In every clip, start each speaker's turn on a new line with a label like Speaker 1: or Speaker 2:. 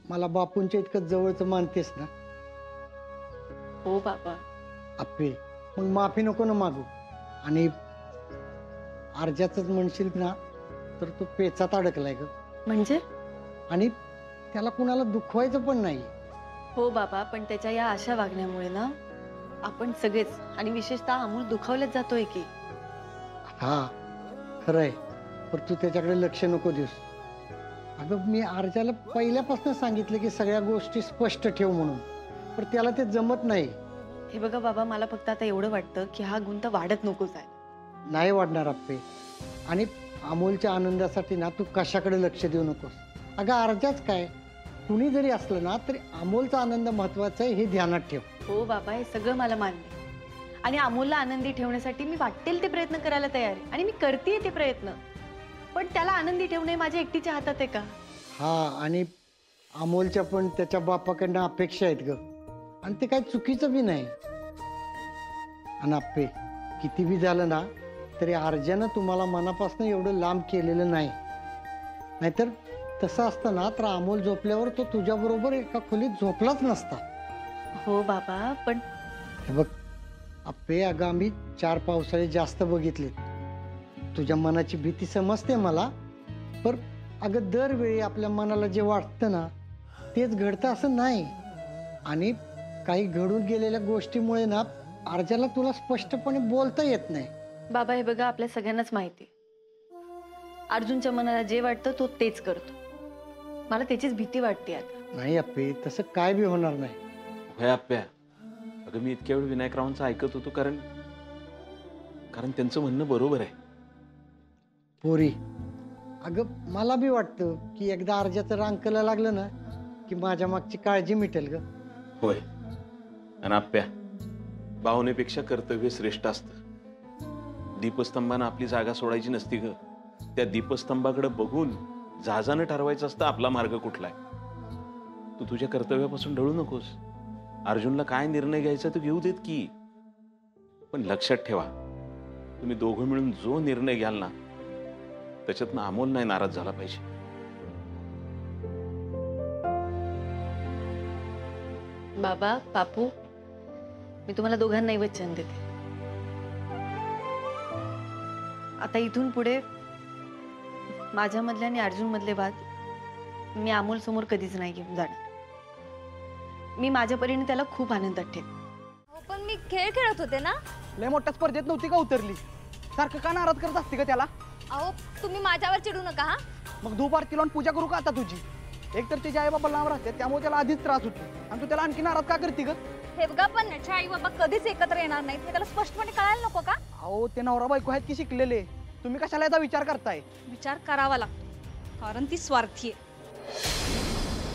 Speaker 1: मला बापूंच्या इतकं जवळचं मानतेस ना?
Speaker 2: हो बाबा.
Speaker 1: आप्पे, मग माफी नको ना मागू. आणि अर्जाच म्हणशील ना तर तो पेचात अडकलाय ग.
Speaker 2: म्हणजे?
Speaker 1: आणि त्याला कुणाला दुखवायचं पण नाही.
Speaker 2: हो बाबा, पण त्याच्या या अशा वागण्यामुळे ना आपण सगळेच आणि विशेषतः अमोल दुखावलेच जातोय की.
Speaker 1: हा खरंय, पण तू त्याच्याकडे लक्ष नको देऊस. अगं मी अर्जाला पहिल्यापासून सांगितलं की सगळ्या गोष्टी स्पष्ट ठेव म्हणून, पण त्याला ते जमत नाही.
Speaker 2: हे बघा बाबा, मला फक्त आता एवढं वाटतं की हा गुंत वाढत नकोच आहे.
Speaker 1: नाही वाढणार आप्पे. आणि अमोलच्या आनंदासाठी ना तू कशाकडे लक्ष देऊ नकोस. अगं अर्जाच काय, कुणी जरी असलं ना तरी अमोलचा आनंद महत्वाचा आहे हे ध्यानात ठेव.
Speaker 2: हो बाबा, हे सगळं मला मान्य आहे. आणि अमोलला आनंदी ठेवण्यासाठी मी वाटेल ते प्रयत्न करायला तयार आहे आणि मी करतेय ते प्रयत्न. पण त्याला आनंदी ठेवणे माझ्या एकटीच्या हातात आहे का?
Speaker 1: हा, आणि अमोलच्या पण त्याच्या बापाकडनं अपेक्षा आहेत ग, आणि ते काही चुकीचं बी नाही. आणि आप्पे, किती बी झालं ना तरी अर्जानं तुम्हाला मनापासून एवढं लांब केलेलं नाही. नाहीतर तसं असतं ना तर अमोल झोपल्यावर तो तुझ्याबरोबर एका खोलीत झोपलाच नसता.
Speaker 2: हो बाबा, पण
Speaker 1: हे बघ आप्पे, अगं आम्ही 4 पावसाळे जास्त बघितलेत. तुझ्या मनाची भीती समजते मला, पण अगं दरवेळी आपल्या मनाला जे वाटतं ना तेच घडतं असं नाही. आणि काही घडून गेलेल्या गोष्टीमुळे ना अर्जाला तुला स्पष्टपणे बोलता येत नाही.
Speaker 2: बाबा हे बघा, आपल्या सगळ्यांनाच माहिती आहे. अर्जुनच्या मनाला जे वाटतं तो तेच करतो. मला त्याचीच भीती वाटते आता.
Speaker 1: नाही अप्पे, तसं काय बी होणार नाही.
Speaker 3: भय आप्या, अगं मी इतक्या वेळ विनायकरावांचं ऐकत होतो, कारण त्यांचं म्हणणं बरोबर आहे.
Speaker 1: पोरी, अगं मला बी वाटतं की एकदा अर्जाचं रांकला लागलं ना की माझ्या मागची काळजी मिटेल ग.
Speaker 3: होय. आणि आप्या, भावनेपेक्षा कर्तव्य श्रेष्ठ असतं. दीपस्तंभानं आपली जागा सोडायची नसती ग. त्या दीपस्तंभाकडे बघून जहाजानं ठरवायचं असतं आपला मार्ग कुठला आहे. तू तुझ्या कर्तव्यापासून ढळू नकोस. अर्जुनला काय निर्णय घ्यायचा तो घेऊ देत की, पण लक्षात ठेवा, तुम्ही दोघं मिळून जो निर्णय घ्याल ना त्याच्यातनं अमोल नाही नाराज झाला पाहिजे.
Speaker 2: बाबा, बापू, मी तुम्हाला दोघांनाही वचन देते. आता इथून पुढे माझ्यामधले आणि अर्जुन मधले वाद मी अमोल समोर कधीच नाही घेऊन जाणार. मी माझ्या परीने त्याला खूप आनंदात ठेव.
Speaker 4: पण मी खेळ खेळत होते ना.
Speaker 5: लय मोठ्या स्पर्धेत नव्हती का उतरली? सारखं का नाराज करत असते का त्याला?
Speaker 4: अहो तुम्ही माझ्यावर चिडू नका हा.
Speaker 5: मग धूप आरती लावून पूजा करू का आता तुझी? एक तर त्याच्या आई बाबा लांब राहते त्यामुळे त्याला आधीच त्रास होतो, आणि तू त्याला आणखी नाराज का करते ग?
Speaker 4: हे बघा, पण त्याच्या आई बाबा कधीच एकत्र येणार नाहीत हे त्याला स्पष्टपणे कळायला नको का?
Speaker 5: अहो ते नवरा बायको आहेत की शिकलेले, तुम्ही कशाला याचा विचार करताय?
Speaker 4: विचार करावा लागतो, कारण ती स्वार्थी आहे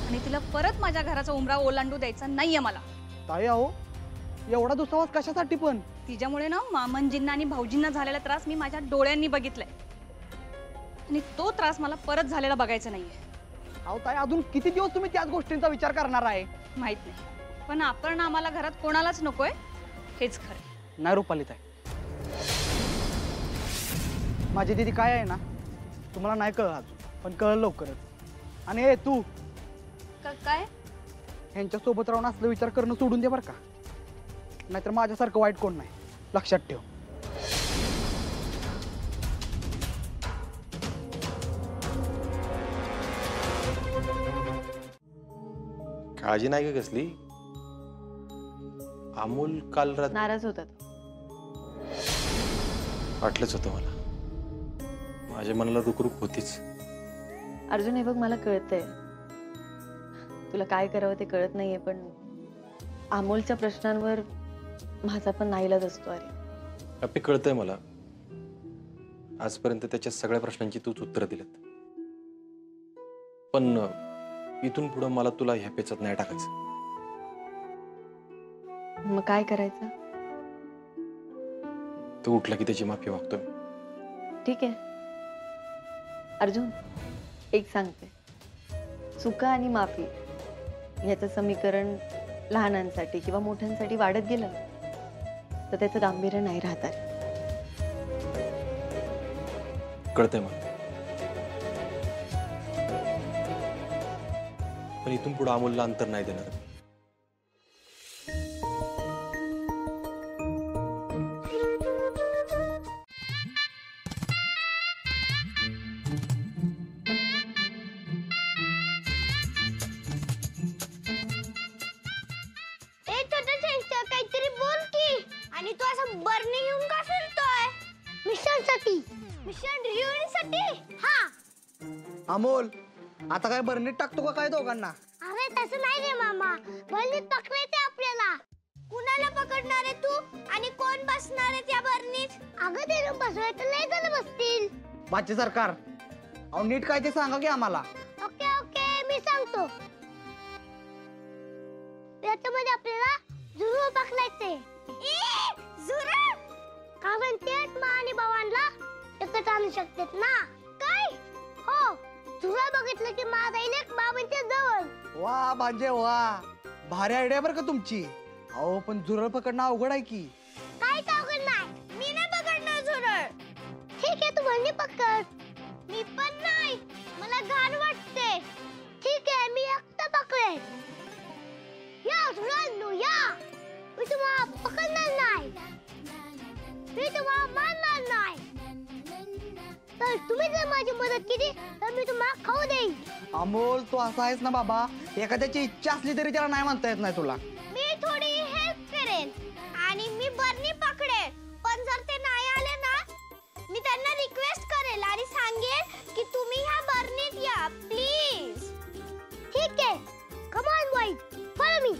Speaker 4: आणि तिला परत माझ्या घराचा उमरा ओलांडू द्यायचा नाहीये मला.
Speaker 5: ताई अहो, एवढा दुस्वास कशासाठी पण?
Speaker 4: तिच्यामुळे ना मामनजींना आणि भाऊजींना झालेला त्रास मी माझ्या डोळ्यांनी बघितलाय, आणि तो त्रास मला परत झालेला बघायचा नाहीये.
Speaker 5: अहो ताई, अजून किती दिवस तुम्ही त्याच गोष्टींचा विचार करणार आहे?
Speaker 4: माहित नाही, पण आपण आम्हाला घरात कोणालाच नकोय हेच खरं.
Speaker 5: नाही रुपाली ताई, माझी दीदी काय आहे ना तुम्हाला नाही कळलं अजून, पण कळलं लवकरच. आणि हे तू
Speaker 4: काय
Speaker 5: यांच्या सोबत राहून असलं विचार करणं सोडून दे बरं का, नाहीतर माझ्यासारखं वाईट कोण नाही, लक्षात ठेव.
Speaker 6: काळजी नाही का कसली? अमोल काल रात
Speaker 2: नाराज होतात.
Speaker 6: वाटलंच होतं मला, माझ्या मनाला रुकरुक होतीच.
Speaker 2: अर्जुन हे बघ, मला कळतंय तुला काय करावं ते कळत नाहीये, पण अमोलच्या प्रश्नांवर माझा पण नाईलाज असतो. अरे
Speaker 6: आपे, कळतंय मला, आजपर्यंत त्याच्या सगळ्या प्रश्नांची तूच उत्तरं दिलेत, पण इथून पुढं मला तुला ह्या पेचात नाही टाकायचं.
Speaker 2: मग काय करायचं?
Speaker 6: तू उठला की त्याची माफी मागतोय.
Speaker 2: ठीक आहे अर्जुन, एक सांगते, चुका आणि माफी ह्याचं समीकरण लहानांसाठी किंवा मोठ्यांसाठी वाढत गेलं तर त्याचं गांभीर्य नाही राहतात.
Speaker 6: कळतंय मला, पण पण इथून पुढे अमोलला अंतर नाही देणार.
Speaker 7: काहीतरी बोल की. आणि तू असं बरणी घेऊन का फिरतोय? मिशनसाठी. मिशन रियुनियनसाठी? हा.
Speaker 5: अमोल आता काय बरणीत टाकतो का काय दोघांना?
Speaker 7: अरे तसं नाही रे मामा, बरणीत पकडायचे आपल्याला. कुणाला पकडणार आहे तू आणि कोण बसणार आहे त्या बरणीत? अगं ते बसवायचं लय जण बसतील.
Speaker 5: बाची सरकार अहो नीट काय ते सांगा की आम्हाला.
Speaker 7: ओके ओके मी सांगतो. याच्यामध्ये आपल्याला झुरळ पकडायचे. झुरळ? कारण तेच मा आणि भावांना एकत्र आणू शकतात ना. काय? हो, झुरळ बघितलं की मा जाईल एक बाबांच्या जवळ.
Speaker 5: वा भांजे वा, भारी आयडिया बरं का तुमची. अहो पण झुरळ पकडणं अवघड आहे की.
Speaker 7: काहीच अवघड नाही. मी नाही पकडणार झुरळ. ठीक आहे तू बरणी पकड. मी पण नाही, मला घाण वाटते. ठीक आहे मी एकटा पकडेन. या झुरळांनो या. मी तुम्हाला पकडणार नाही, मी तुम्हाला मारणार नाही. तर तुम्ही जर माझी मदत केली तर मी तुम्हाला खाऊ देईन.
Speaker 5: अमोल तू असा आहेस ना बाबा, एखाद्याची इच्छा असली तरी त्याला नाही म्हणता येत नाही तुला.
Speaker 7: मी थोडी हेल्प करेन आणि मी बरणी पकडेन. पण जर ते नाही आले ना, मी त्यांना रिक्वेस्ट करेल आणि सांगेन की तुम्ही ह्या बरणीत या प्लीज. ठीक आहे, come on boys, follow me.